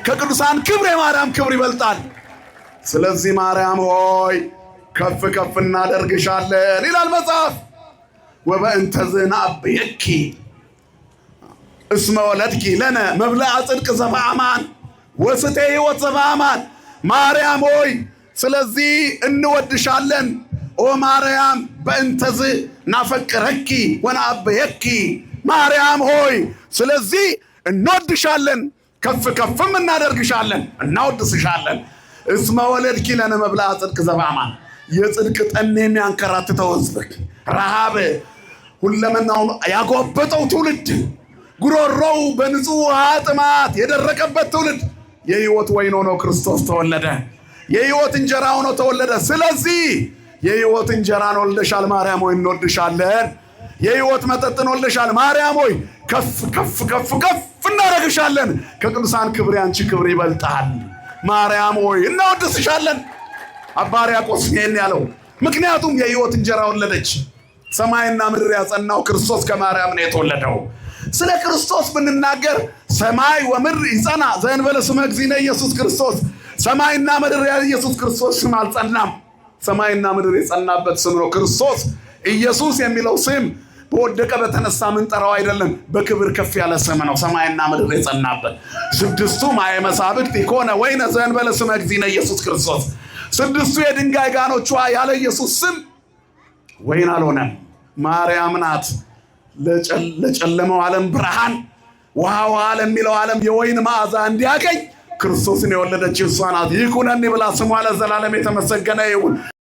ከቅዱሳን ክብር የማርያም ክብር ይበልጣል። ስለዚህ ማርያም ሆይ ከፍ ከፍ እናደርግሻለን ይላል መጽሐፍ። ወበእንተ ዝንአብየኪ እስመ ወለድኪ ለነ መብልዐ ጽድቅ ዘበአማን ወስቴ ሕይወት ዘበአማን። ማርያም ሆይ ስለዚህ እንወድሻለን። ኦ ማርያም በእንተ ዝናፈቅረኪ ወነአብየኪ። ማርያም ሆይ ስለዚህ እንወድሻለን፣ ከፍ ከፍም እናደርግሻለን፣ እናወድስሻለን። እስመ ወለድኪ ለነ መብልዐ ጽድቅ ዘበአማን። የጽድቅ ጠን የሚያንከራትተው ሕዝብ ረሃብ ሁለመናውን ያጎበጠው ትውልድ ጉሮሮው በንጹህ ውሃ ጥማት የደረቀበት ትውልድ የሕይወት ወይን ሆኖ ክርስቶስ ተወለደ። የሕይወት እንጀራ ሆኖ ተወለደ። ስለዚህ የሕይወት እንጀራን ወልደሻል ማርያም ሆይ እንወድሻለን። የሕይወት መጠጥን ወልደሻል ማርያም ሆይ ከፍ ከፍ ከፍ ከፍ እናደርግሻለን። ከቅዱሳን ክብር ያንቺ ክብር ይበልጣል። ማርያም ሆይ እናወድስሻለን። አባ ሕርያቆስ ይሄን ያለው ምክንያቱም የሕይወት እንጀራ ወለደች። ሰማይና ምድር ያጸናው ክርስቶስ ከማርያም ነው የተወለደው። ስለ ክርስቶስ ብንናገር ሰማይ ወምድር ይጸና ዘእንበለ ስመ እግዚእነ ኢየሱስ ክርስቶስ። ሰማይና ምድር ያለ ኢየሱስ ክርስቶስ ስም አልጸናም። ሰማይና ምድር የጸናበት ስም ነው ክርስቶስ። ኢየሱስ የሚለው ስም በወደቀ በተነሳ ምንጠራው አይደለም፣ በክብር ከፍ ያለ ስም ነው። ሰማይና ምድር የጸናበት ስድስቱ ማየ መሳብክት ይኮነ ወይነ ዘእንበለ ስመ እግዚእነ ኢየሱስ ክርስቶስ። ስድስቱ የድንጋይ ጋኖቿ ያለ ኢየሱስ ስም ወይን አልሆነም። ማርያም ናት ለጨለመው ዓለም ብርሃን፣ ውሃ ለሚለው ዓለም የወይን መዓዛ እንዲያገኝ ክርስቶስን የወለደች እሷ ናት። ይኩነኒ ብላ ስሟ ለዘላለም የተመሰገነ ይሁን።